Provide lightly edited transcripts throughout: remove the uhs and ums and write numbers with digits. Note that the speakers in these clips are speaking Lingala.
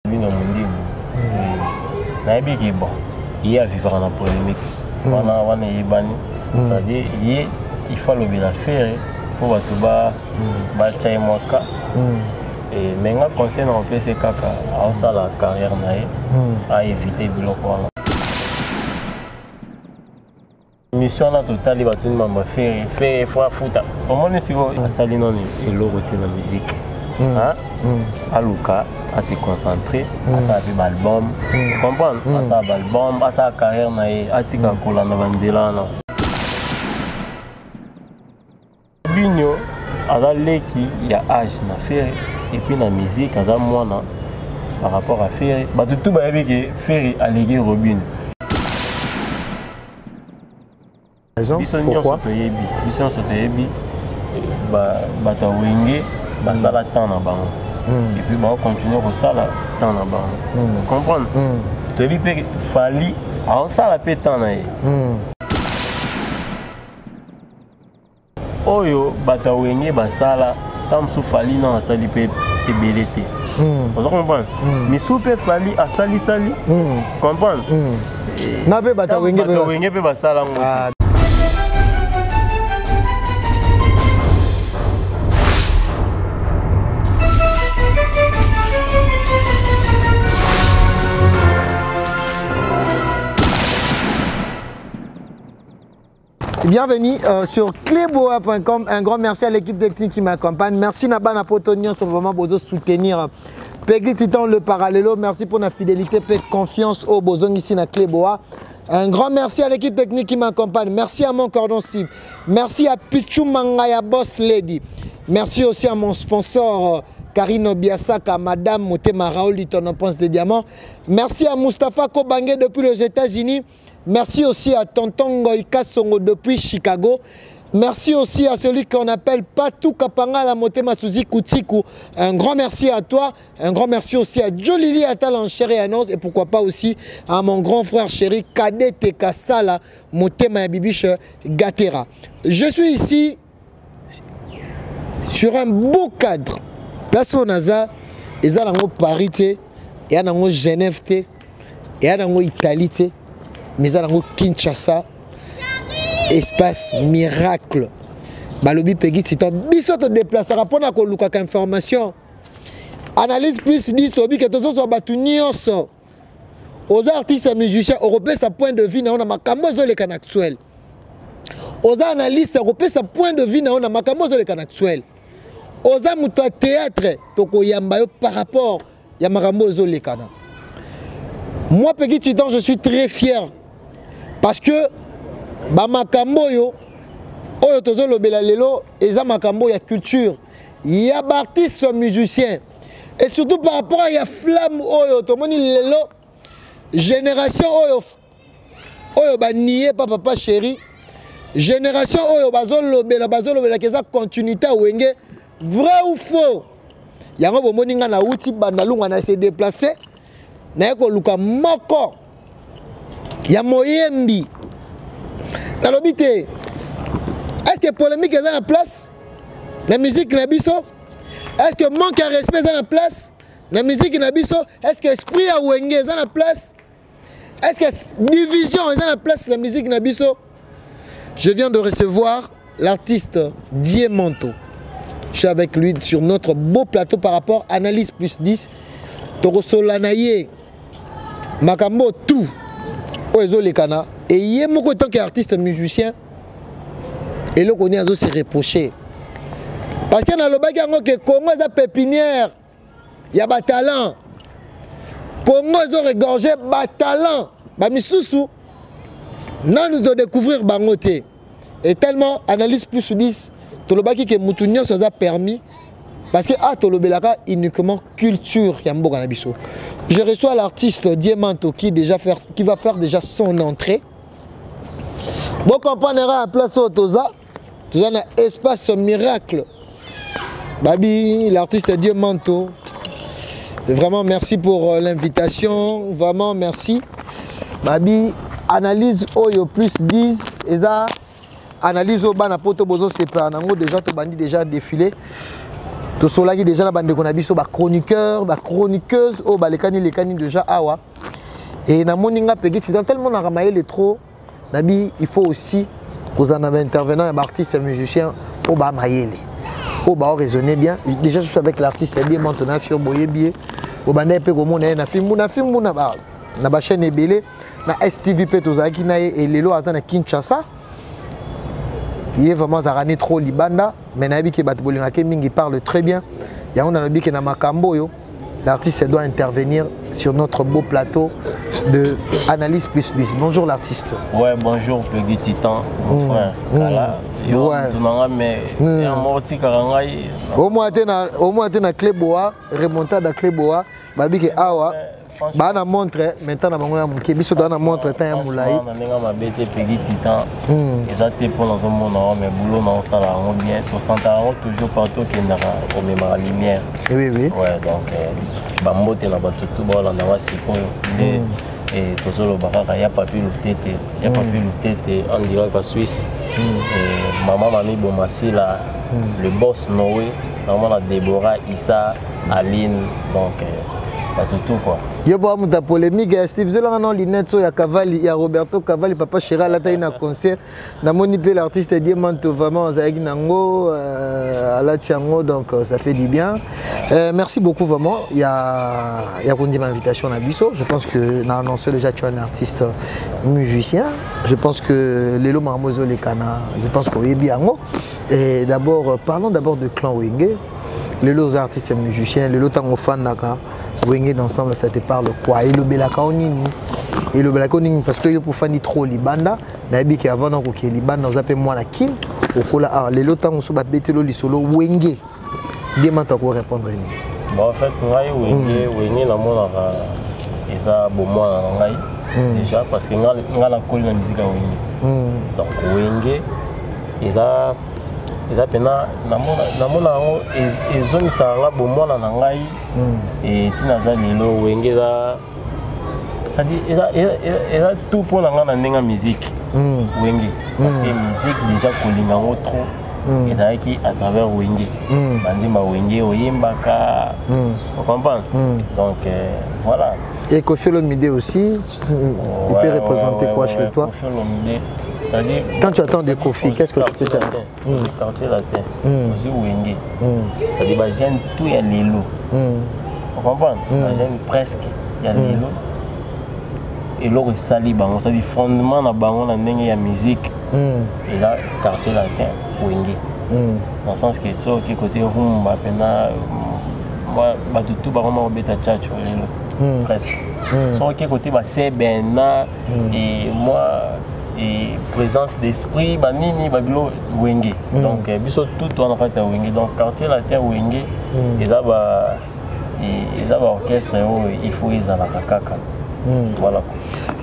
Bino mundi. Nabi ki bon. Il y a vivre en polémique. On est ibani. C'est-à-dire il faut le bien faire pour batuba bacha moka. Et maintenant conseil na PC kaka a ça la carrière nae à éviter biloko. Mission là totale va tout mamba faire fois futa. Comment est-ce que sali non et l'oroté la musique. Hein? Aluka à se concentrer à sa album. Comprendre? À sa album, à sa carrière nae atika kola na banzela na. Binyo ala leki ya âge na faire et puis la musique à moi par rapport à faire bah tout bah avec faire alléguer Robin. Pourquoi? Mission sur Tebi, bah ta wenge, bah ça la temps là bas. Et puis bah on continue au ça la temps là bas. Comprendre? Tebi peut falli, à ça la peut temps là. Oyo bah ta wenge bah ça la tant sous falli non ça lui peut ébelleter. Vous comprenez? Mais sous peut falli à sali sali. Comprendre? Na peut bah ta wenge peut bah ça là. Bienvenue sur cléboa.com. Un grand merci à l'équipe technique qui m'accompagne. Merci Nabana Potonion sur vraiment besoin soutenir Peggy Titan le parallélo. Merci pour la fidélité et confiance au besoin ici à Cléboa. Un grand merci à l'équipe technique qui m'accompagne. Merci à mon cordon Steve. Merci à Pichou Mangaya Boss Lady. Merci aussi à mon sponsor Karine Obiasaka, Madame Motema Raoul Liton en Ponce des Diamants. Merci à Mustapha Kobange depuis les États-Unis. Merci aussi à Tonton Goïka Songo depuis Chicago. Merci aussi à celui qu'on appelle Patou Kapanga la Motema Suzy Koutikou. Un grand merci à toi. Un grand merci aussi à Jolili Atal en chéri annonce. Et pourquoi pas aussi à mon grand frère chéri Kadete Kassala Motema Bibiche Gatera. Je suis ici sur un beau cadre. Place au Naza, il y a Paris, il y a Genève, il y a Italie, mais il y a Kinshasa, espace miracle. Balobi Peggy, c'est un bisou de déplacer. Rapport à quoi information. Analyse plus 10, Tobi, que tous sont battus aux artistes et musiciens européens, sa point de vue, on a Makamozo le can actuel. Aux analystes européens, sa point de vue, on a Makamozo le can actuel. Aux amours théâtre, toko yambayo par rapport à Makamozo le kana. Moi, Peggy Titan, je suis très fier. Parce que, ba makambo yo, oyo tozo lobela lelo, eza makambo ya culture. Il y a artistes musiciens. Et surtout par rapport à la flamme oyo, tomoni lelo, génération oyo ba nié papa chéri. Génération oyo bazolo lobela keza continuité wenge. Vrai ou faux? Yango bomoni nga na uti bandalunga na se déplacer. Na ko luka moko. Ya moyembi. Nalobite. Est-ce que polémique est dans la place? La musique na biso? Est-ce que manque de respect est dans la place? La musique na biso? Est-ce que esprit à wenge est dans la place? Est-ce que division est dans la place? La musique na biso? Je viens de recevoir l'artiste Diamanto. Je suis avec lui sur notre beau plateau par rapport à Analyse plus 10. Toro Solanaye, Makambo, tout. Oezo Lekana. Et il y a beaucoup de temps qu'artiste musicien. Et là, on est se reprocher. Parce qu'il y a le Congo est pépinière. Il y a des talents. Congo est regorgé de talents. Bamissousou. Nous devons découvrir Bangote. Et tellement, Analyse plus 10. Tolobaki que Moutounion soit permis parce que à Tolobelaka uniquement culture Yambo Ganabiso. Je reçois l'artiste Diamanto qui va faire déjà son entrée. Vous comprendrez à place au Toza, tu as un espace miracle. Babi, l'artiste Diamanto. Vraiment merci pour l'invitation, vraiment merci. Babi, Analyse Oyo plus 10 et ça. Analyse au ban à poto bozo c'est pas nango déjà to bandi déjà défilé to solaki déjà na bande konabi so ba chroniqueur ba chroniqueuse o ba lekani déjà awa et na moninga pegiti dans tellement na ramaye trop nabi il faut aussi aux intervenants et artistes et musiciens au ba mayele au ba raisonner bien déjà je suis avec l'artiste bien maintenant sur boye bien au ba na pe ko mona na film na ba na ba chaîne ebele na STV pe to zaki na et lelo azana Kinshasa qui est vraiment zarani trop libanda mais nabi ke bat bolinga ke mingi parle très bien ya on a nabi ke na makambo yo l'artiste doit intervenir sur notre beau plateau de Analyse Plus Plus. Bonjour l'artiste. Ouais, bonjour Peggy Titan, mon frère. Yo, mais au moins tu na Cléboa, remontada Cléboa, babi ke awa. Bah na montre maintenant na bango ya muke biso do na montre ta ya mulai na nenga mabete Peggy Titan ezate pour dans un monde mais boulot na ça là on bien to sentara toujours partout que na au même la lumière. Oui. Ouais donc ba mbote na ba tutu ba la na wasiko et to solo bakaka ya papier lutete en direct à Suisse et maman mami bomasi là le boss Noé normalement la Déborah Issa Aline donc tout quoi. Yo ba muta polémique Steve Zola non linette so ya Cavalli ya Roberto Cavalli papa Chéra la taille na concert na moni pe l'artiste Diamanto vraiment zaiki nango ala tiango donc ça fait du bien. Merci beaucoup vraiment il y a une invitation à Bisso je pense que na annoncé déjà tu es un artiste musicien je pense que Lelo Marmozo les Cana je pense qu'on est bien et d'abord parlons d'abord de Clan Wenge Lelo artistes musiciens Lelo tango fan naka Wenge d'ensemble ça te parle quoi et le belaka onini parce que yo pour fani trop libanda na bi ki avant donc que libanda on appelle moi la kin okola ah les lotango so ba betelo lisolo Wenge demande ko répondre ni bon en fait ngai Wenge na mona eza bo moi ngai déjà parce que ngala koli na musique Wenge donc Wenge eza pena namona yango ezomisaka bomwana na ngai et tina za lelo Wenge eza tout pour na nga na ndenge musique Wenge parce que musique déjà kolinga yango trop ezalaki à travers Wenge banzimba Wenge oyembaka vous comprenez donc voilà. Et Koffi Olomide aussi il peut représenter quoi chez toi? Koffi Olomide quand tu attends des Koffi, qu'est-ce que tu t'attends? Quartier latin, aussi Wenge. C'est-à-dire que j'aime tout, il y a l'élo. Vous comprenez? J'aime presque, il y a l'élo. Et l'eau est sali, ça dit fondement dans il y a musique. Et là, quartier latin, Wenge. Dans le sens que tu côté rumba, moi, tout par exemple, bêta tchatcho, l'élo. Presque. Sur le côté, c'est Bena et moi. Et présence d'esprit banini babilo Wenge donc biso tout on a fait Wenge donc quartier la terre Wenge et là orchestre il faut ils à la kaka voilà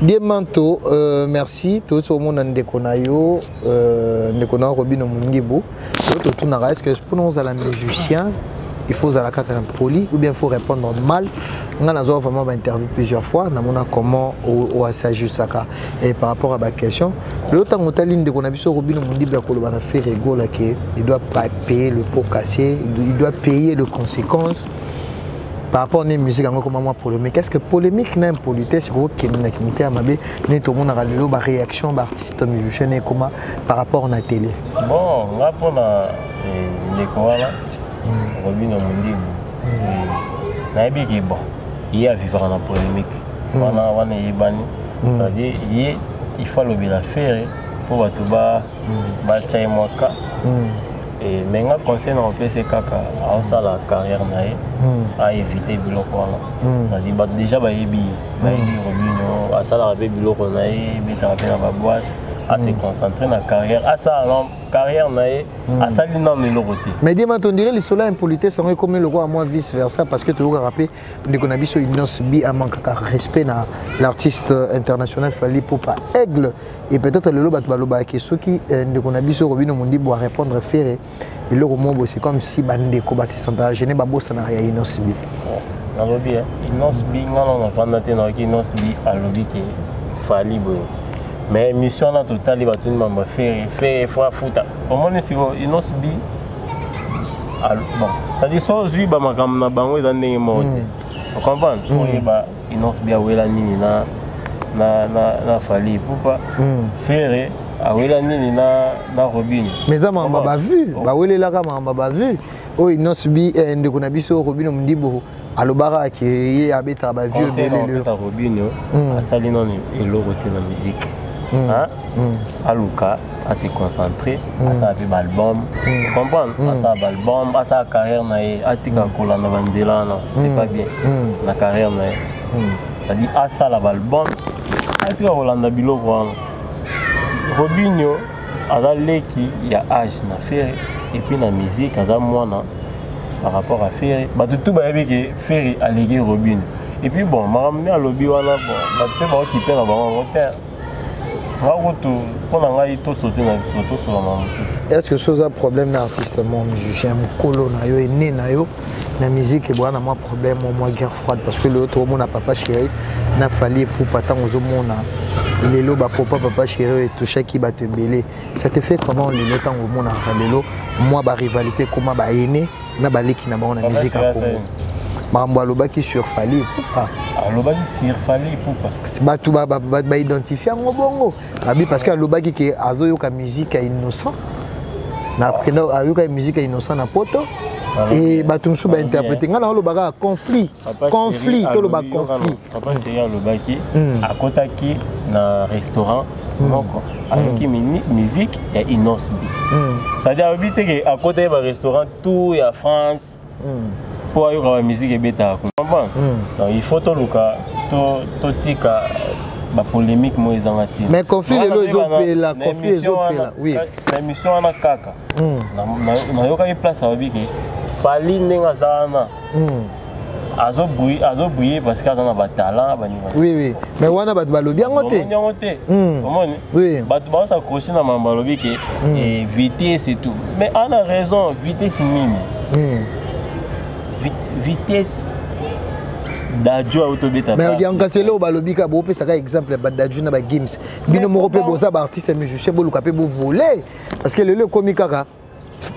Diamanto merci tout le monde ndeko na yo ndeko na Robino Mungibo tout na est-ce que pour nous à la musicien il faut la carte poli ou bien il faut répondre mal. On a vraiment interviewé plusieurs fois. On a comment on s'agit ça et par rapport à ma question. L'autre montagne de qu'on a vu sur Robin Mundi Biakolo a fait rigolo il doit pas payer le pot cassé, il doit payer les conséquences. Par rapport à une musique comme moi polémique. Qu'est-ce que polémique n'a impolitesse c'est que nous qui à Mabé tout le monde a la réaction d'artistes musiciens et comment par rapport à la télé. Bon, là pour l'école Robin Mundi nayebi ki bon il a vivre en polémique wana yebani c'est-à-dire il faut le bien faire pour batuba bacha mwaka et menga conseil na opese kaka a ça la carrière nae a éviter biloko wana c'est-à-dire déjà bayebi Robin a ça la biloko nae beta na ba boîte à se concentrer dans la carrière, à sa carrière, à sa ligne dans le côté. Mais dis-moi, on dirait que les soldats impolités sont comme le roi à moi vice versa parce que tu as rappelé qu'on a vu sur une bi à manque de respect dans l'artiste international Fally Ipupa Aigle et peut-être le loba baloba qui ceux qui qu'on a vu sur Robin Mundi pour répondre faire et le roman c'est comme si bande ko ba se sentir gêné ba bossa na ya Inos bi. Na lobi Inos bi ngana na fanda te na ki Inos bi a lobi que Fally boy. Mais mission là totale il va tout le monde faire faut foutre. Au moins si Inos bi bon C'est-à-dire so ozwi ba makambo na bango eza ndenge moko te. Vous comprenez? Oyeba Innocent B awela nini na Fally Ipupa. Ferré awela nini na Robinho. Mais ça m'a pas vu. Ba welelaka m'a pas vu. Oh Innocent B ndeko na biso Robinho Mdibo alobara ki ye abeta ba vieux belele. Ça Robinho asali non eloko te na musique. Aluka à se concentrer à sa album, vous comprenez, à sa album, à sa carrière nae, à tika kolanda banzela non, c'est pas bien. La carrière nae, ça dit à ça l'album, à tika kolanda biloko. Robinho a leki il y a âge na faire et puis la musique a moi par rapport à Ferré, bah tout bah que Ferré a légué Robinho. Et puis bon, m'a ramené à lobby voilà bon, bah peut pas qui perd avant repère. Est-ce que c'est un problème d'artiste, mon musicien, mon colo, né la musique et moi problème, moi guerre froide parce que l'autre monde n'a pas chéri, n'a fallu pour pas tant aux hommes les lots papa chéri et tout chaque qui va te mêler. Ça te fait comment les temps au monde a les lots, moi ba rivalité comment ba aîné, n'a ba qui n'a pas la musique à Congo. Mambo alobaki sur Fally Ipupa. Alobaki sur Fally Ipupa. Ba tout ba identifier en bongo. Abi parce que alobaki que azoyoka musique à innocent. Na prena ayoka musique à innocent na poto. Et ba tout msou ba interpréter ngala alobaka conflit. Conflit to loba conflit. Papa chéri alobaki akotaki na restaurant moko. Ayoki musique ya Innocent B. Ça dit habiter que à côté ba restaurant tout ya France. Pour avoir la musique et bêta, comprends? Donc il faut tout le cas, tout tika, la polémique moi ils en attirent. Mais conflit les autres là, conflit les autres là, oui. La mission en a kaka. Na yoka une place à Obiki. Fally n'enga zana. Azo bouillé parce qu'il y a un talent. Oui. Mais on a pas le bien côté. Oui. Bah ça accroché dans ma balobi que vitesse et tout. Mais on a raison, vitesse minime. Vitesse d'adjo autobeta. Mais il y a un cassé là au balobika bo pe ça exemple d'adjo na ba games. Bino mo pe boza ba artiste musicien bo luka pe bo voler parce que le komikaka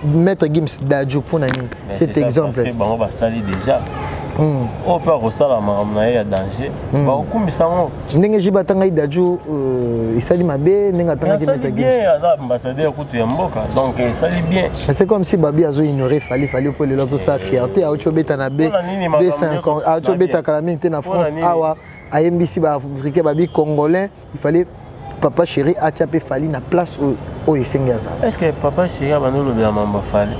mettre games d'adjo pour nani. Cet exemple. Parce que bon va salir déjà. On peut resala ma ya danger. Ba okumisa ngo. Ndenge jiba tanga d'adjo isali mabe ndenge tanga di mettre games. Bien ambassadeur kutu ya mboka. Donc sali bien. C'est comme si Babi azo ignorer Fally pour le lot sa fierté a ochobeta na B50 a ochobeta calamité na France awa a MBC ba africain Babi congolais il fallait papa chéri a tapé Fally na place au Esengaza. Est-ce que papa chéri a banolo be mamba Fally?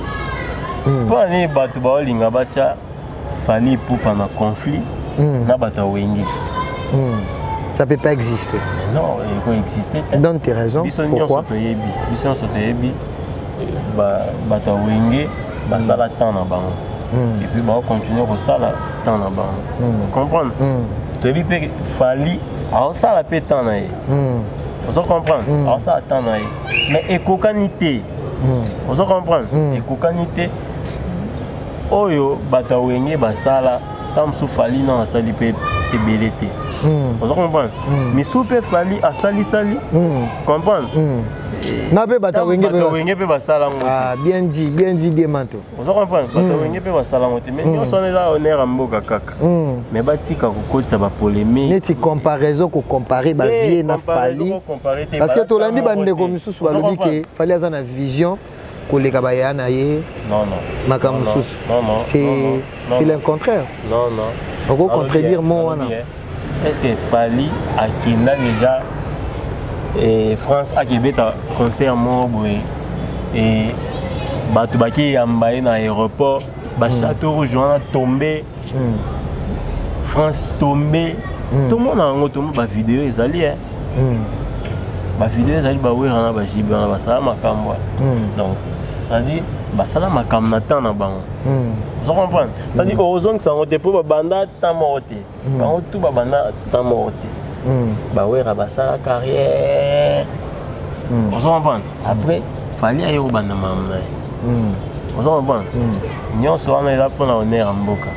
Pour ni batu ba linga bacha Fally pour pendant conflit na bata wengi. Ça peut pas exister. Non, il peut exister. Donne tes raisons. Pourquoi? Bisson sotoyebi bata wenge basala temps na bango. Et puis ba continuer ko sala temps na bango. Comprendre? Toyebi pe Fally a sala pe temps na ye. Vous comprendre? A sala temps na ye. Mais ekokanité. Vous comprendre? Ekokanité oyo bata wenge basala tam sou Fally na sali pe ebelete. Vous comprenez? Mais soupe Fally a sali comprendre? Na be bata wenge pe basala ngo. Ah bien dit Diamanto. Vous comprenez? Bata wenge pe basala ngo te mais on sonne là honneur mboka kaka. Mais batika ko kotsa ba polémique. Neti comparaison ko comparer ba vie na Fally. Parce que tolandi bande ko misusu balobi ke Fally azana vision kolega bayana ye. Non. Makamususu. C'est le contraire. Non. On peut contredire moi. Est-ce que Fally a Kina déjà et France a Kibeta concert Moboé et Batubaki Yambaye dans l'aéroport, Château Rouge a tombé, France tombé, tout le monde a un vidéo ils allaient. Ma vidéo ils allaient baouer on a bajibi on a basala makamba. Donc ça dit basala makamna tan na bango. Vous comprenez? Ça dit heureusement que ça on était pour banda tant morte. Bango tout banda tant morte. Baouer basala carrière. Vous comprenez? Après Fally ayo banda mamna. Vous comprenez? Nyon so on est là pour la honneur en mboka.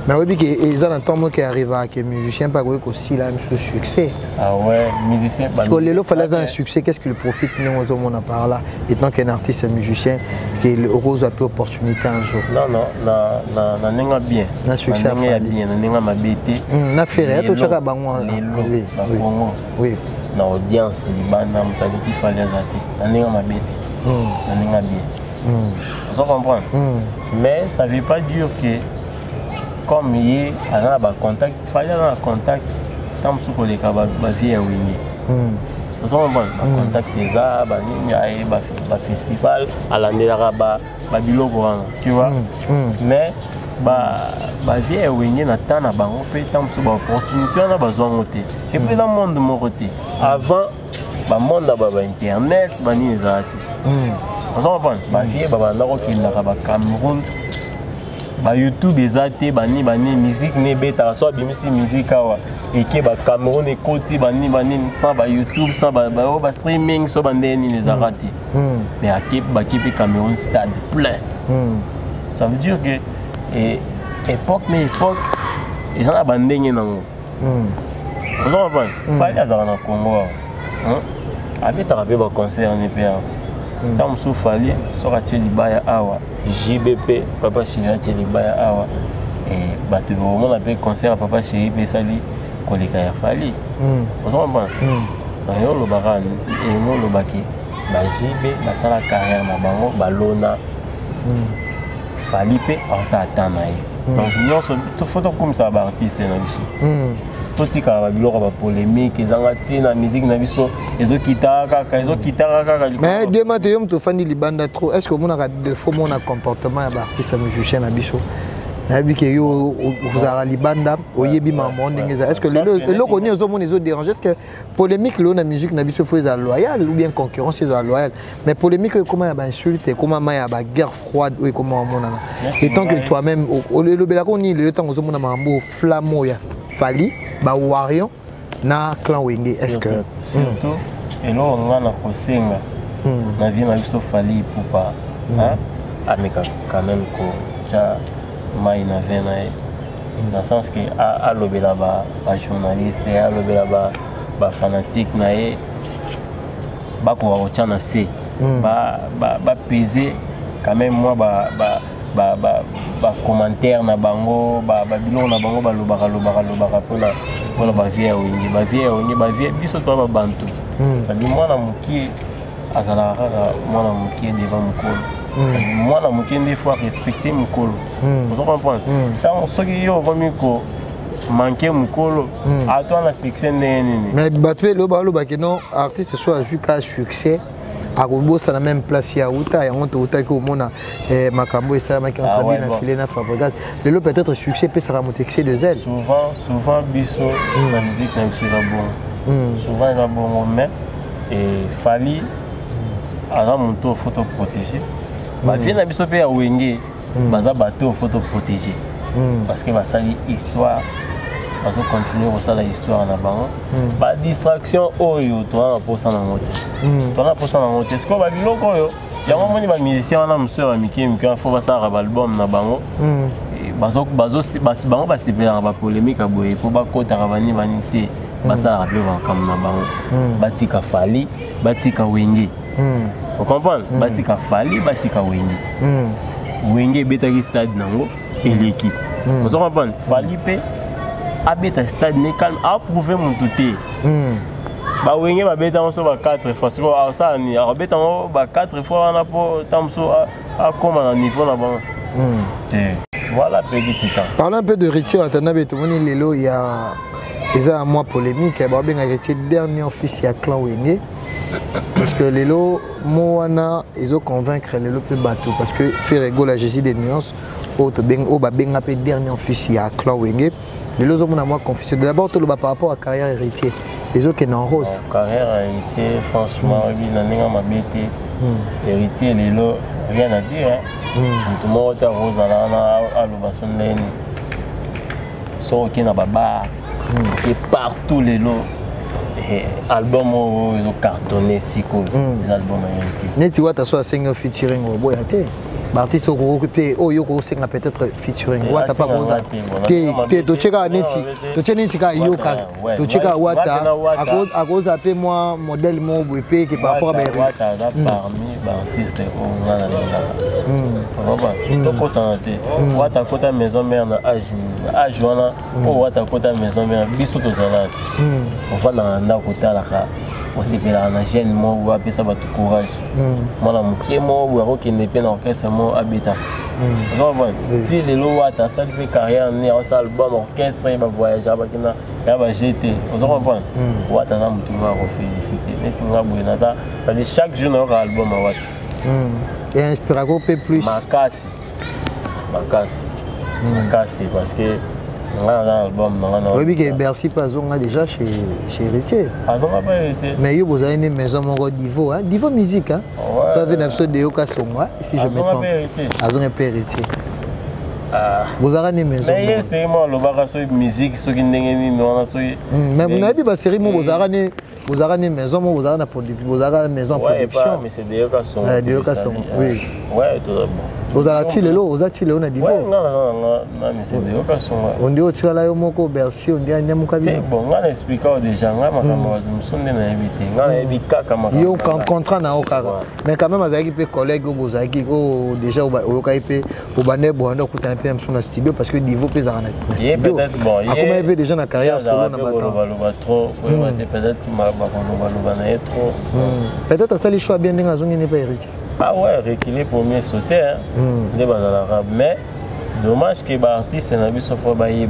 Mais oui, ils ont un temps qui arrive à que musicien pas aussi là un succès. Ah ouais, musicien. Parce que les fallait un succès, qu'est-ce qu'il profite nous on a par là étant qu'un artiste, un musicien qui rose un peu opportunité un jour. Non, n'a bien. Un succès à faire. Bien, n'a ma bêté. Na fait tout ça bango. Oui. Na audience libana mutali qui fallait rater. N'a ma bêté. N'a bien. Vous comprenez? Mais ça veut pas dire que comme il y a un contact, il fallait un contact tant que les cas vie est winné. Nous sommes bon, contact des arbres, festival, à l'année là-bas, tu vois. Mais vie est winné, n'a pas na bango, peut tant que opportunité on a besoin de. Et puis dans le monde de mon côté, avant, le monde a internet, bani les artistes. Nous sommes bon, vie est là-bas, Cameroun. Ba YouTube ezate bani musique ne beta so bimisi musique awa eke ba Cameroun ekoti bani sans ba YouTube sans ba streaming so bandeni les arati mais akip ba kipi Cameroun stade plein ça veut dire que époque ils ont abandonné nango on va fallait azara na Congo abeta rabe ba concert en EPA tant que fallait sera tu libaya awa JBP papa chéri tu libaya awa et batu on appelle concert papa chéri pe sali koleka ya fali on comprend yo lo baka et no lo baki ba JB ba sala carrière na bango balona fali pe ça attend donc nous tout photo comme ça ba artiste na biso tout ka ba biloko ba polémique ezanga tina musique na biso ezokitaka mais demain tu yom to fandi libanda trop est-ce que mon a de faux mon comportement ya artiste musicien na biso na bi ke yo uzara libanda oyebi maman ndengeza est-ce que le koni ozo mon ezo déranger est-ce que polémique lo na musique na biso faut être loyal ou bien concurrence est loyal mais polémique comment ya ba insulte comment ya ba guerre froide ou comment mon nana et tant que toi-même le belako ni le temps ozo mon mambo flamo ya fali ba warion na clan wenge est-ce que surtout et là on a kosenga na vie na biso fali pour pas ameka quand même ko ja mai na vena dans le sens que a lobela ba journaliste a lobela ba fanatique na e ba ko wa na c ba peser quand même moi ba commentaire na bango ba biloko na bango ba lobaka pona ba vie wingi biso to ba bantu ça dit moi na muki azala kaka moi na muki devant mukolo moi na muki des fois respecter mukolo vous comprenez tant soki yo komiko manquer mukolo à toi na succès nene mais batwe loba que non artiste soit jusqu'à succès à ça la même place ya uta ya monte uta ko mona makambo ça maki entre bien na filer na fabrigas le peut-être succès peut ça remonter excès de zèle souvent biso la musique na biso va bon souvent va bon mais et fali à monter photo protégée ba vie na biso pe ya wenge baza bateau photo protégée parce que ba sali histoire parce que continuer ça la histoire na bango ba distraction oyo toi pour ça na moté toi pour ça na moté ce ko ba biloko oyo ya moni ba musicien na mseur amiki faut ba ça album na bango bazo bango ba sipela ba polémique aboye pour ba kota rabani vanité ba ça rappeler ba comme na bango batika fali batika wenge vous comprenez batika fali batika wenge wenge betaki stade nango et l'équipe vous comprenez fali pe abeta stade ne calme a prouver mon touté ba wenge ba beta on so ba 4 fois so ça ni a beta on ba 4 fois on a pour tamso a comme à niveau là bas voilà petit temps parlons un peu de Ritier Watana betomoni lelo il y a un mois polémique ba ben Ritier dernier office ya clan wenge parce que lelo moana ils ont convaincre lelo pe bateau parce que faire égaux la gestion des nuances autre ben o ba ben appel dernier office ya clan wenge les autres ont moi confié d'abord tout le par rapport à carrière héritier les autres qui sont en rose carrière héritier franchement il ma bête héritier les lots rien à dire tout le monde est rose à l'obation de so qui n'a pas bar et partout les lots album ils ont cartonné si cool les albums héritiers mais tu vois tu as soit 5 featuring au boy à terre L'artiste au côté, oh yo c'est peut-être featuring. Wata pas boza. Te to cheka neti. To cheka neti ka yo ka. To cheka Wata. À cause après moi modèle mo bépé qui par rapport à Wata parmi l'artiste au ngana ngana. To ko santé. Wata kota maison mère na âge wana. Oh Wata kota maison mère biso to zala. On va na kota la ka. On s'est pris un jeune mot ou appeler ça votre courage. Moi la moitié mot ou alors qu'il n'est pas dans orchestre mot habitat. Si les lois à ça fait carrière né en album orchestre il va voyager à Bakina il va jeter. Vous comprenez? Ouat on a tout va féliciter. Net on va bouger ça. Ça dit chaque jour on aura album à Ouat. Et inspire plus. Makasi parce que oui, que Bercy Pazon a déjà chez Héritier. Mais vous avez une maison Divo, Divo musique. Vous avez une épisode de Yoka Songa, si je me trompe. Azon est Héritier. Vous avez une maison. Mais c'est moi, le barasso musique, ce qui n'est mais vous n'avez pas série, vous avez une maison, vous avez une maison en production. Mais c'est de Yoka Songa. De Yoka Songa, oui. Ouais, tout d'abord. Vous avez un Divo. Non, mais c'est de Yoka Songa. On dit au Tirala Yomoko, Bercy, on dit à Nyamukabi. Bon, on explique déjà, on a évité un contrat na Okara. Mais quand même, avec des collègues, vous avez déjà au Kaipé, au Bané, vous avez un peu dans le studio parce que niveau pèse dans le studio. Comment il y avait déjà dans la carrière solo peut-être ça les choix bien dans la zone n'est pas héritier. Ah ouais, reculer pour mieux sauter, mais dommage que les artistes n'ont pas fait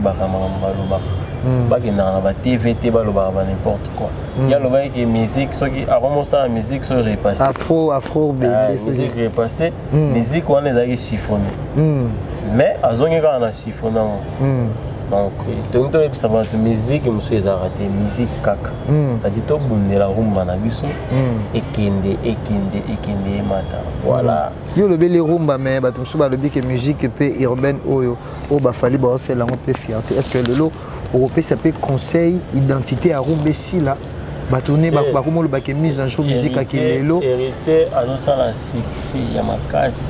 de TVT, n'importe quoi. Il y a le musique, ceux qui ont la musique sont repassés. Afro, musique repassée, musique on les a chiffonné. Mais à zone on a chiffonné. Donc ça va être musique, je suis arrêté musique caca. C'est-à-dire que tu la rumba na biso et kende mata. Voilà. Yo le bel rumba mais batum so ba le que musique peut urbaine oyo o ba fali ba c'est la on peut fierté. Est-ce que le lot européen ça peut conseil identité à rumba si là ba tourner ba comme le ba que mise en jour musique à kilelo. Héritier à nous ça la sexy ya makasi.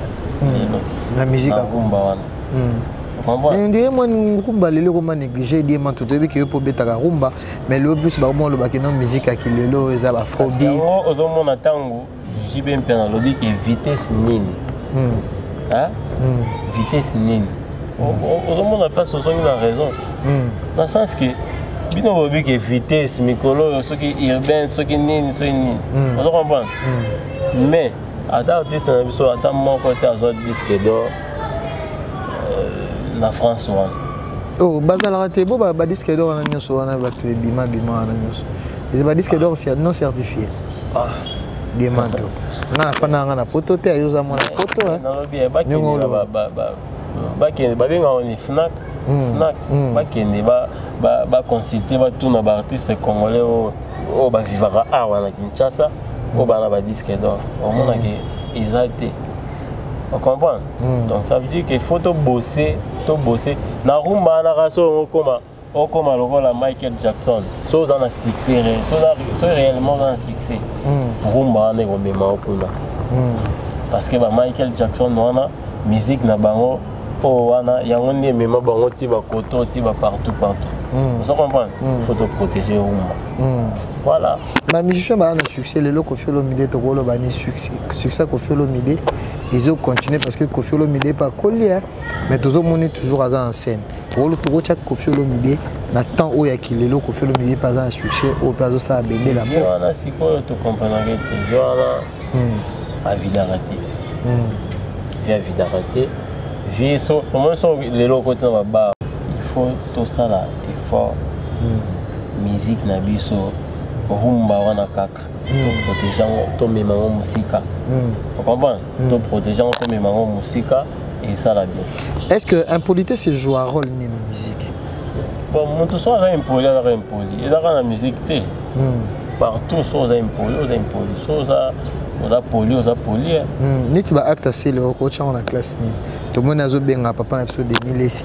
La musique à rumba wana. Mais on dirait moi rumba les comment négliger des man tout que pour beta rumba mais le plus ba moi le ba que non musique à kilelo ça ba afrobeat. Au moment tango j'ai bien pena le dit que vitesse nini. Hein? Vitesse nini. Au moment pas ce sont la raison. Dans le sens que bino bobi que vitesse mikolo ce qui urbain ce qui nini ce nini. On comprend. Mais attends artiste na biso attends mon côté à zo disque d'or. La France oh bazal raté bo ba disque d'or na nyoso wana ba tu bima na nyoso et ba disque d'or c'est non certifié dimanto ngana fana ngana poto te ayoza mona poto na bien ba kende ba benga oni Fnac ba kende ba consulter ba tout na ba artiste congolais o ba vivara wana Kinshasa o ba na ba disque d'or on mona que exalté. On comprend? Donc ça veut dire qu'il faut bosser. Na rumba na raso on comme la Michael Jackson. So on a succès, so réellement on a succès. Rumba na ngomema okuna. Parce que Michael Jackson wana musique na bango wana yango ndi mema bango ti ba koto ti ba partout. Vous comprenez? Il faut te protéger rumba. Voilà. Ma musicien a un succès, les locaux Koffi Olomide to golo bani succès Koffi Olomide, ils ont continué parce que Koffi Olomide pas collé mais tous au monde toujours en scène. Golo to go chat Koffi Olomide na temps où il y a qui les locaux Koffi Olomide pas un succès au pas ça a béni la mort. Voilà, c'est quoi tu comprends que voilà a vie d'arrêter. Vie d'arrêter. Vie so comment sont les locaux dans ba il faut tout ça là, il faut musique na biso rumba wana kaka to protéger to mema musika vous comprenez to protéger to mema musika et ça la bien. Est-ce que impolitesse se joue un rôle dans la musique? Bon mon tout ça impoli et dans la musique té partout ça impoli ça on a poli niti ba acte c'est le coach en la classe ni tout le monde a zo benga papa na episode de Nilesi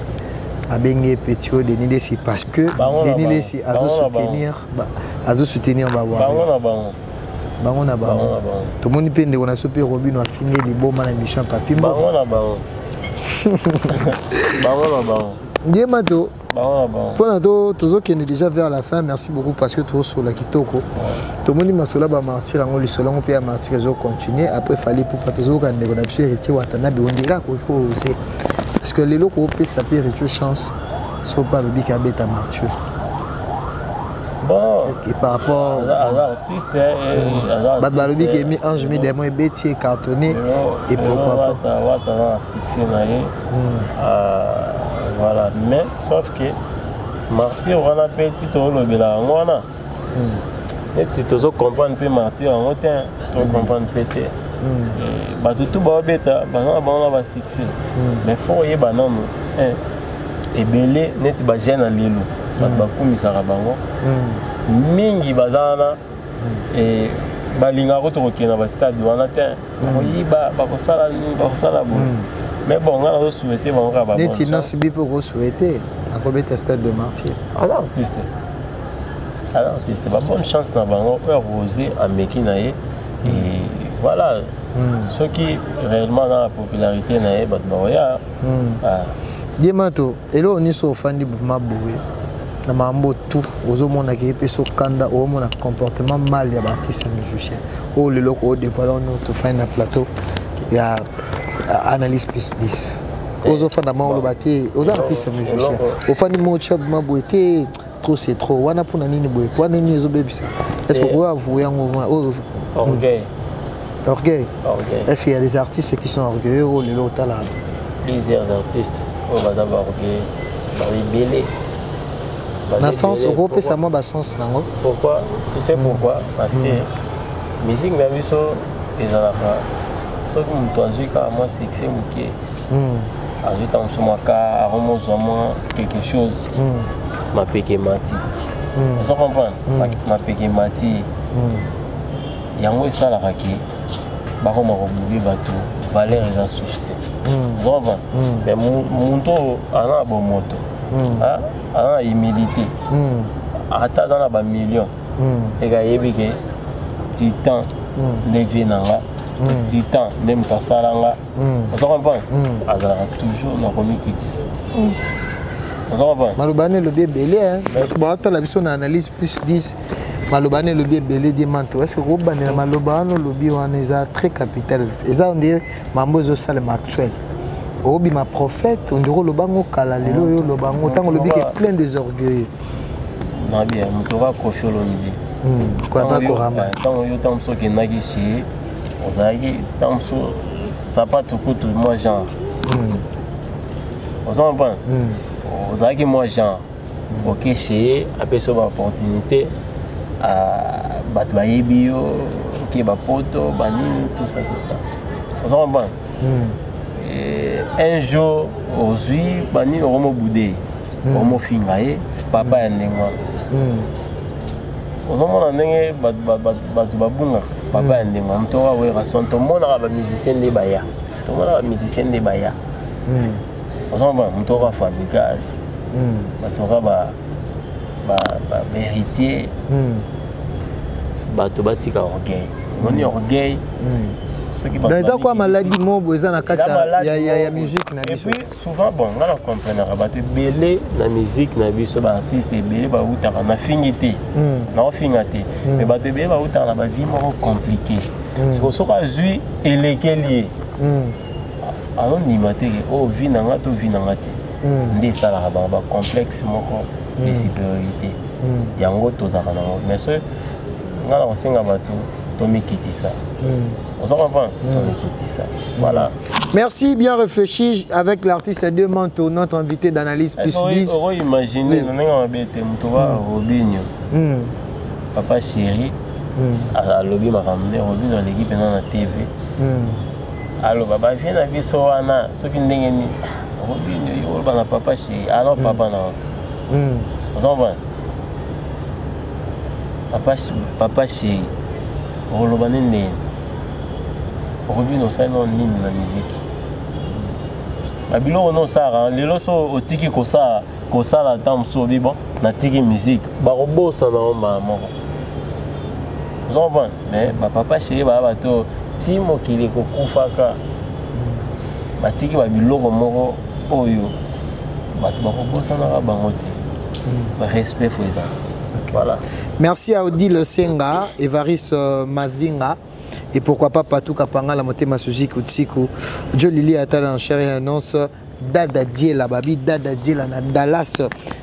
abengé petit de Nilesi parce que Nilesi a soutenir ba bango na bango tomoni pe ndeko na so pe Robino afingeli liboma na mission papi mbo bango na bango bango na bango ndiema to bango na bango mpona tozokende déjà vers la fin. Merci beaucoup parce que tozosola kitoko tomoni masola bamartire yango lisolo yango mpe ya martire ezocontinue après fali pupa tozoyoka ndeko na biso héritier watanabe ondira akoki koose parce que lelo koopesa mpe héritier chance so mpe alobi ke abeta marture. Bon, est-ce que par rapport à l'artiste, bah balobi qui mis ange mis des mots bêtiers cartonné et pourquoi pas succès voilà, mais sauf que martyr on a petit tout le bila on a et si tu comprends peu martyr on tient tu comprends pété bah tout bah bêta bah on va succès mais faut y bah non et belé net bah gêne à l'île bah kumisaka bango mingi bazana et balinga ko to kena ba stade wana te oyiba bakosala bon mais bon on a souhaité bango ka ba bon net non sibi pour souhaiter à kobeta stade de martyr alors artiste ba bonne chance na bango rosé à Mekina et voilà ceux qui réellement dans la popularité na ba boya Diemato elo oni so fandi mouvement boué na mambo tout ozomona ke peso kanda omona comportement mal ya artiste musicien o le loko dévoilant notre fin na plateau ya analyse plus 10 ozo fanda ma lo baté ozo artiste musicien o fandi mo chab ma boité trop c'est trop wana pona nini boye wana nini ezo bebisa est-ce que vous avouez en orgueil est-ce qu'il y a des artistes qui sont orgueilleux o le lo tala plusieurs artistes on va d'abord orgueil belé. Dans le sens, Europe, ça m'a sens. Pourquoi? Tu sais pourquoi? Parce que la musique, la vie, c'est ce que tu as vu quand moi, c'est que c'est quelque chose. Ma péché mati. Vous comprenez? Ma péché mati. Il y a un ça la raquette. Bah on m'a oublié bateau. Valeur est assustée. Vous comprenez? Mais mon tour, on a bon moto. Ah, humilité. Attends, on a un million. Et quand il y a titan, levé nanga, titan, même ta salanga. Vous comprenez? Alors toujours, on a remis qui dit ça. Vous comprenez? Malobane le bien belé, hein. Bon, attends, la vision analyse plus 10. Malobane le bien belé des manteaux. Est-ce que Robane le Malobane le bien est très capital. Et ça on dit mambo zo salem actuel. Obi ma prophète, on dirait le bango kala lelo le bango tant le bic est plein de orgueil. Na bien, mutoka kofio lo midi. Quoi pas korama. Tant yo tant so ke nagi chi, ozaki tant so sapato kutu moi genre. Ozan ban. Ozaki moi genre. OK chez après so opportunité à batwaye bio, OK ba poto, bani tout ça. Ozan ban. Un jour, aujourd'hui, bani romo boudé, romo fingaye, papa et nenga. Ozomona ndenge batu babunga, papa et nenga. Mtora we rason, to mona ba musicien de baya, to mona ba musicien de baya. Ozomona mtora fabricage, batora ba héritier, batu batika orgueil. Moni orgueil. Dans quoi maladie mobo eza na kati ya musique na biso. Et puis souvent bon, on a comprendre bato belé na musique na biso ba artiste belé ba utaka na fingité. Na fingate. Mais bato belé ba utaka na ba vie mo compliqué. Parce que soka zui elekeli. Alors ni maté o vie na ngato vie na ngate. Ndé sala ba complexe moko de supériorité. Yango tozaka na. Mais ce ngala osenga bato Tommy Kitissa. On s'en comprend. Tommy Kitissa. Voilà. Merci, bien réfléchi avec l'artiste de Manto, notre invité d'analyse plus 10. On va imaginer, on a bêté Robinho. Papa chéri, à lobby m'a ramené Robinho dans l'équipe dans la TV. Alors, papa vient à Bissoana, ce qui n'est pas Robinho, il va papa chéri. Alors, papa non. On s'en comprend. Papa chéri. Rolobane ndé. Robinho ça non ni na musique. Babilo non ça les loso otiki ko ça la tam so bi bon na tiki musique. Ba robo ça na mama. Vous comprenez? Mais papa chéri bato ti mokili kokufaka batiki babiloko moko oyo bato bakobosanaka bango te respect faut ça. Voilà. Merci à Odile Senga, Evaris Mavinga et pourquoi pas Patou Kapanga la motema Suzy Kutsiku. Joe Lili Atala en chérie annonce Dada Diela Babi Dada Diela na Dallas.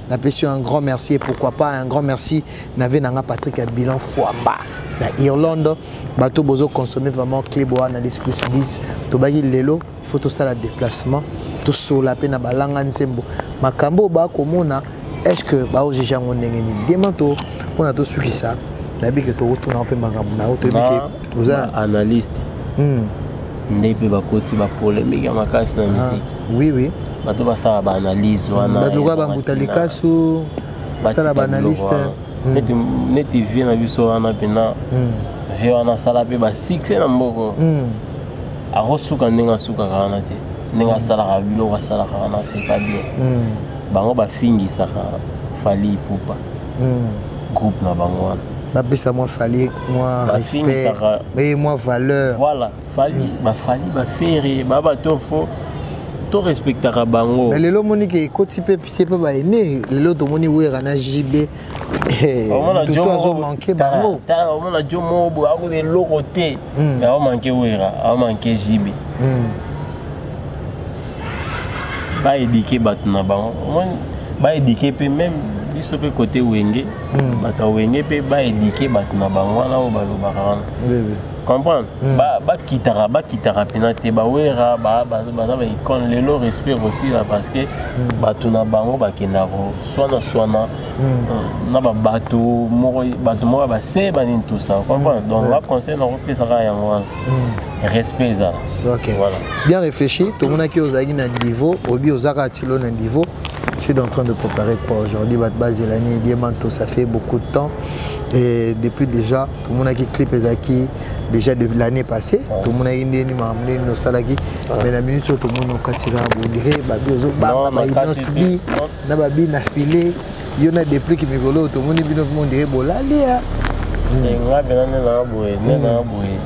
Na péché un grand merci et pourquoi pas un grand merci n'avait nanga Patrick Abilan Fouamba na Irlande. Bateau bozo consommer vraiment clé bois na 10 plus 10. Tobagi lelo, il faut tout ça le déplacement. Tout sur la peine à balanga nsembo. Makambo ba komona. Est-ce que bah j'ai jamais ngeni demanto pour na to suki ça na bi que to retourner un peu magamba na to bi que vous analyste ndepe ba koti ba polémique makasi na musique oui oui bato ba ça ba analyse wana ba luka ba mutalika su ça ba analyste neti vie na biso wana pena vie wana sala pe ba succès na mboko a rosuka ndenga suka kana te ndenga sala ka biloko sala kana c'est pas bien bango bafingisaka Fally Ipupa groupe na bango wana bapesa moi Fally moi respect mais moi valeur voilà Fally bafere babato fo to respectaka bango mais lelo monike koti pe c'est pas baene lelo to moni wera na JB tout azo manquer bango ta mona jomo bo ako de lokote ya o manquer wera o manquer JB ba éduquer bato na bango ba éduquer pe même biso pe côté wenge bato wenge pe ba éduquer bato na bango wana o balobaka wana comprendre ba kitara penate ba wera ba icône lelo respect aussi là parce que bato na bango bakenda ko swana na ba bato moko ba se ba ni tout ça comprendre donc la conseil na repesa ka yango wana respect ça. Ok. Voilà. Bien réfléchi. Tout le monde qui est au niveau, Obi Ozaka Tilo na niveau. Je suis en train de préparer quoi aujourd'hui. Base de l'année, Diamanto, ça fait beaucoup de temps. Et depuis déjà, tout le monde qui clip Ezaki déjà de l'année passée. Tout le monde a amené nos salaki. Mais la minute tout le monde a tiré un boudré, babi ozo, babi na babi na filé. Il y en a des prix qui me volent. Tout le monde est venu au monde dire bolalia. Nga benane na boye, na boye.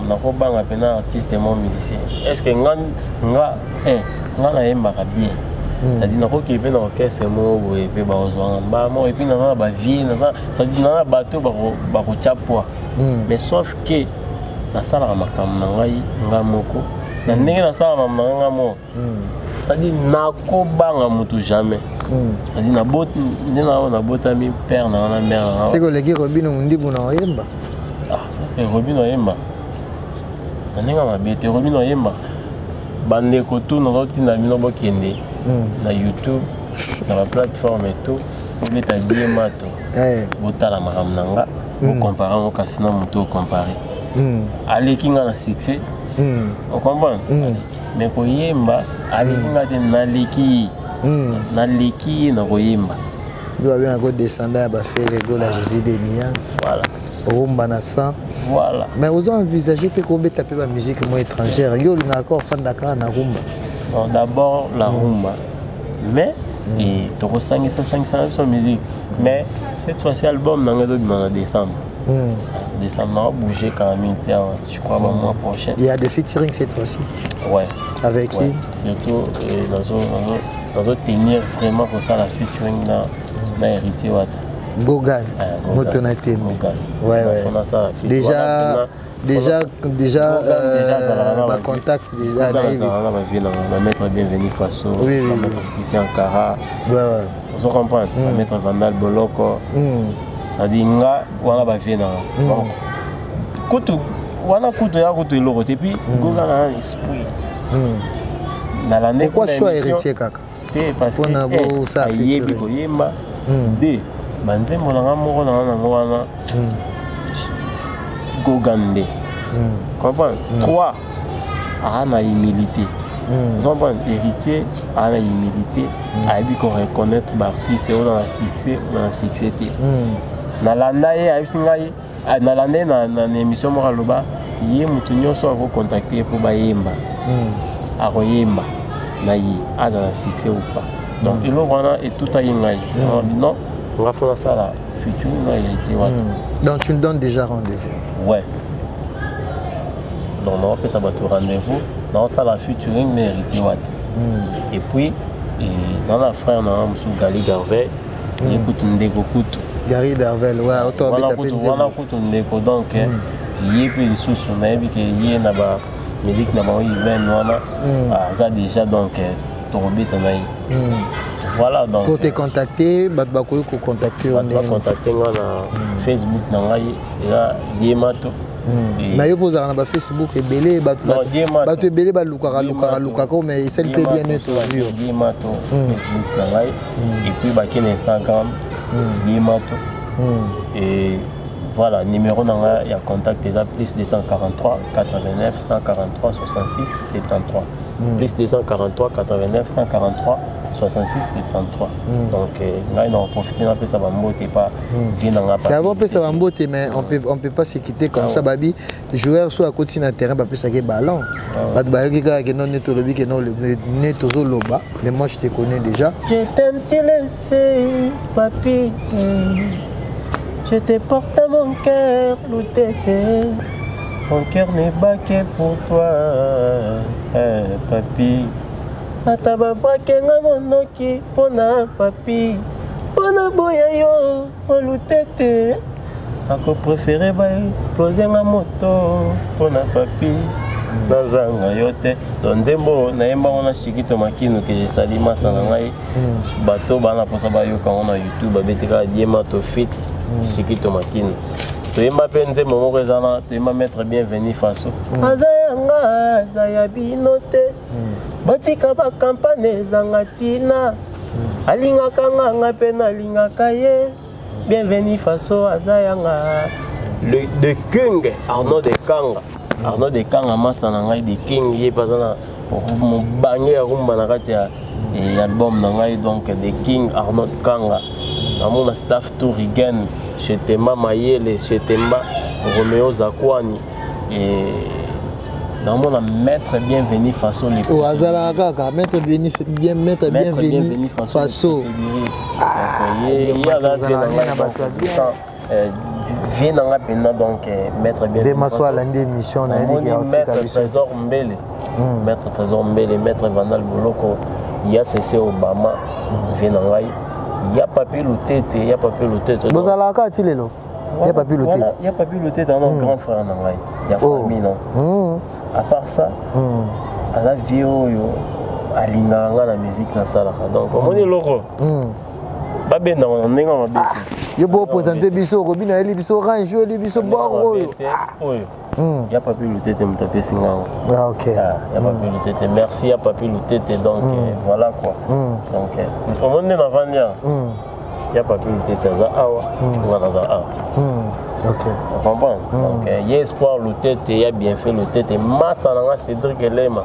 Nakobanga pena artiste mon musicien. Est-ce que nga na yemba ka bien. C'est-à-dire nako ki pe na orchestre mo boye pe ba ozwanga ba mo et puis na ba vie na ça dit na bateau ba ko chapwa. Mais sauf que na sala makambo na ngai nga moko. Na ndenge na sala makambo nga mo. C'est-à-dire nakobanga mutu jamais. C'est-à-dire na bota mi père na mère. C'est que les gars Robino Mundibu na yemba. Robino yemba. Nanenga mabete Robino yemba. Bande ko tout na rotina mino bokende. Na YouTube, na la plateforme et tout. Vous mettez à bien mato. Botala makamnanga. Vous comparez au casino moto comparé. Allez kinga na succès. On comprend. Mais ko yemba, allez kinga te na leki na ko yemba. Doit bien encore descendre à faire la Jésus des Nias. Voilà. Voilà. Mais vous avez envisagé que vous tapez la musique étrangère. Vous avez encore fan Dakar na rumba. D'abord la rumba. Mais et tu ressens ça 500 sur musique. Mais cette fois-ci l'album dans décembre. Décembre on va bouger quand même je crois le mois prochain. Il y a des featuring cette fois-ci. Ouais. Avec qui? Surtout dans tenir vraiment pour ça la featuring dans héritier Wata. Gogan, Motonate. Ouais. Déjà, ma contact déjà. On va mettre bienvenue Faso, on va mettre Christian Kara. On se comprend. On va mettre Vandal Boloko. Ça dit nga, on va venir. Wana kuto ya kuto iloko et puis Gogan a un esprit. Pourquoi choix héritier kaka? Parce que ça fait yemba. D. Banzembo na moko na wana Gogande. Comprends? 3 ana humilité. Comprends? Héritier ana humilité, a bi ko reconnaître l'artiste dans la succès na landa ye a singai na landa na émission mo loba ye mutu nyonso ko contacter pour ba yemba. A ko yemba na yi a dans la succès ou pas. Donc il y a et tout à y non. On va faire ça là, featuring na héritier wato. Donc tu nous donnes déjà rendez-vous. Ouais. Donc on va faire ça rendez-vous. Dans ça la featuring na héritier wato. Et puis dans la frère on a monsieur Gali Garvey. Écoute ndeko kutu. Gary Darvel, ouais, auto habite à Penzi. Voilà kutu ndeko donc yé puis sous na bi que yé na ba musique na ba event wana. Ça déjà donc torobite na yi. Voilà donc. Pour te contacter, bat ba ko contacter on est contacter moi na Facebook na ngai ya Diemato. Na yo poza na ba Facebook et belé bat belé ba luka ko mais celle peut bien être toujours. Diemato Facebook na ngai et puis ba ken Instagram Diemato. Et voilà, numéro na ngai ya contact déjà plus 243 89 143 66 73. Plus 243 89 143 66 73. Donc là on profite un peu ça va monter pas bien dans la partie. Avant peu ça va monter mais on peut pas se quitter comme ça babi. Joueur soit à côté na terrain pas plus ça que ballon. Ba ba que non neto lobi que non neto zo loba. Mais moi je te connais déjà. Je t'aime te laisser papi. Je te porte à mon cœur l'outété. Mon cœur n'est pas que pour toi, papi. Atababa kenga monoki pona papi. Pona boya yo, olutete. Ako préféré ba exploser ma moto pona papi. Nazanga yote. Donzembo na yemba ona shikito makino que je sali masana ngai. Bato bana posa ba yo quand on a YouTube ba beteka Diemato fit shikito makino. Toyemba penze momo rezana toyemba mettre bienvenue faso azayanga zayabinote batika ba campagne zanga tina alinga kanga pena linga kaye bienvenue faso azayanga le king Arnaud de Kanga masana ngai de king ye pasana mo bangé rumba na kati ya album na ngai donc de king Arnaud de Kanga na mon staff Tourigen chez Temba Mayele, chez Temba Roméo Zakwani et dans mon maître bienvenu façon les au hasard kaka maître bienvenu façon vient dans la peine donc maître bienvenu façon l'émission na maître Trésor Mbele maître Trésor Mbele maître Vandal Boloko il y a cessé Obama vient dans la il y a papier Loutete, il y a papier Loutete. Vous allez à quoi Tilelo? Il y a papier Loutete. Il y a papier Loutete dans notre grand frère Nangai. Il y a famille non. À part ça, à la vie à l'inganga la musique na salaka. Donc on est loco. Ba ben on est en mabé. Yo pour présenter biso Robina eli biso range eli biso boro. Il y a papier Loutete me taper singa. Ah OK. Il y a papier Loutete. Merci à papier Loutete donc voilà quoi. Donc on est dans Vania. Il y a papier Loutete za awa. On va za awa. OK. On comprend. Donc il y a espoir Loutete, il y a bien fait Loutete. Massa nanga Cédric Lema.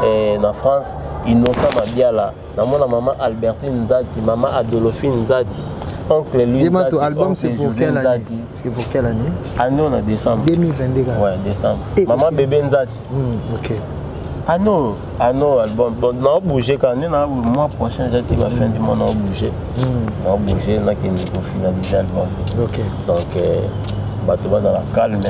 Et en France Innocent Mabiala. Na mon maman Albertine Nzati, maman Adolphine Nzati. Oncle lui Diemato album c'est pour quelle année? C'est pour quelle année? Année on a décembre 2022. Ouais, décembre. Maman bébé Nzati. OK. Anno album bon on a bougé quand on a mois prochain j'étais la fin du mois on a bougé. On a bougé là pour finaliser l'album. OK. Donc bato dans la calme.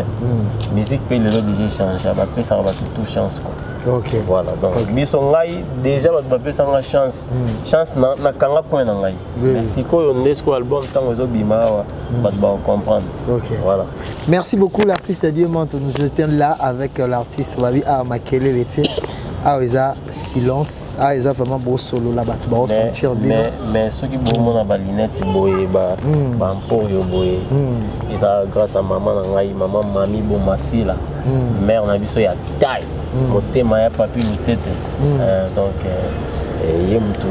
Musique peut le déjà changer, après ça va tout chance quoi. OK. Voilà donc biso ngai déjà bato peut ça chance. Chance na kanga point na ngai. Mais si ko on est quoi album tant aux bima bato va comprendre. OK. Voilà. Merci beaucoup l'artiste Diemato. Nous étions là avec l'artiste Babi Makele Letier. Ah isa silence, ah isa vraiment beau solo là bas tu vas sentir bien. Mais ceux qui bon na balinette boye ba mpo yo boye. Isa grâce à maman ngai maman mami bo masila. Mère na biso ya taille. Motema ya papi Loutete. Donc yé mutu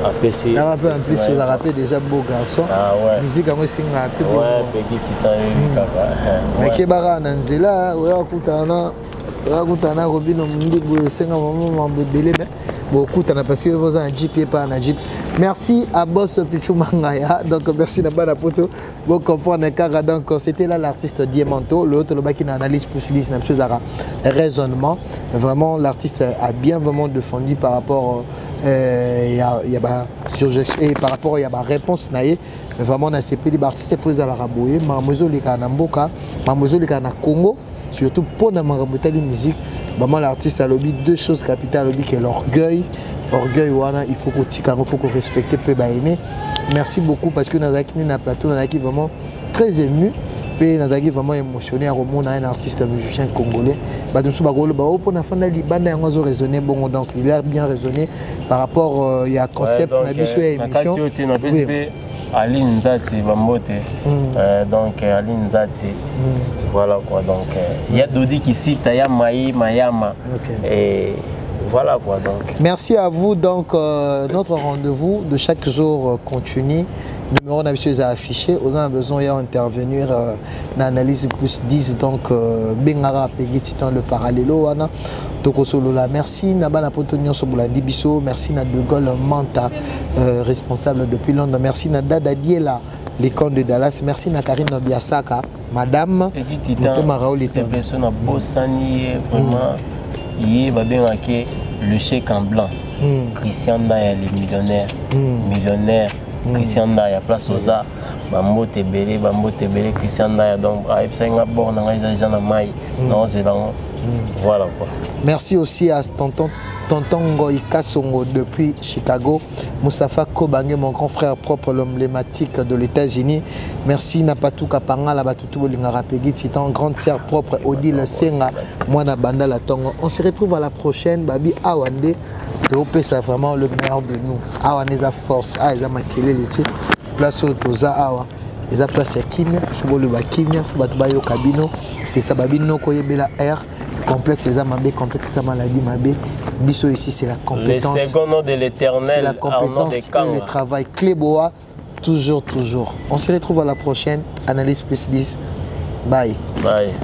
a PC. Là un peu en plus il a rappelé déjà beau garçon. Ah ouais. Musique en singa un peu. Ouais, petit titan kaka. Mais kebara na nzela oya kutana rakutana robino mundi boye senga maman belé mais bokutana parce que vous en jeep pas na jeep Merci à Boss Pichou Mangaya. Donc merci Nabana Poto. Bon comprendre car donc c'était là l'artiste Diamanto, l'autre le bac qui analyse plus lisse même chose à raisonnement. Vraiment l'artiste a bien vraiment défendu par rapport il y a et par rapport il y a réponse naïe. Vraiment on a ces petits artistes faut à la rabouiller, mamozo les kana mboka, mamozo les kana Congo. Surtout pour la musique, vraiment l'artiste a lobby deux choses capitales, lobby qui est l'orgueil. Orgueil, il faut qu'on respecte peu baïné. Merci beaucoup parce que nous avons un plateau, nous avons vraiment très ému. Puis nous avons vraiment émotionné à un artiste musicien congolais. Donc il a bien raisonné par rapport à un concept de l'émission. Aline Nzati Bambote, donc Aline Nzati, voilà quoi, donc il y a Dodi qui cite, il y a Mayama, et voilà quoi donc. Merci à vous donc, notre rendez-vous de chaque jour continue, numéro d'habitude à afficher, aux gens besoin d'intervenir dans l'analyse plus 10, donc Bengara Peggy citant le parallélo, donc merci Nabana Potonio Soboulandi Bisso, merci na De Gaulle Manta, responsable depuis Londres, merci na Dada Diela, l'école de Dallas, merci na Karine Biasaka, madame, personne Bossani, vraiment, il va bien marquer le chèque en blanc, Christian Daya, les millionnaires, Christian Daya, place aux arts. Bambo Tebele, Christian Daya, donc voilà quoi. Merci aussi à Tonton Ngoïka Songo depuis Chicago, Moussafa Kobange, mon grand frère propre, l'emblématique de l'États-Unis. Merci Napatou Kapanga, la Batutu Lingarapegit, c'est un grand sœur propre, Odile Senga, Moana Bandala Tongo. On se retrouve à la prochaine, Babi Awande. Théopé, c'est vraiment le meilleur de nous. Awande, a force, ils ont maquillé les titres. Place au Toza Awa. Ils ont placé Kimia, il faut le Kimia, il faut battre Kabino. C'est ça, Babino Koyebela R. Complexe, les amabé, complexe, les maladie, mabé. Bisso ici, c'est la compétence. Le second nom de l'Éternel. C'est la compétence et le travail. Cléboa, toujours. On se retrouve à la prochaine. Analyse plus 10. Bye. Bye.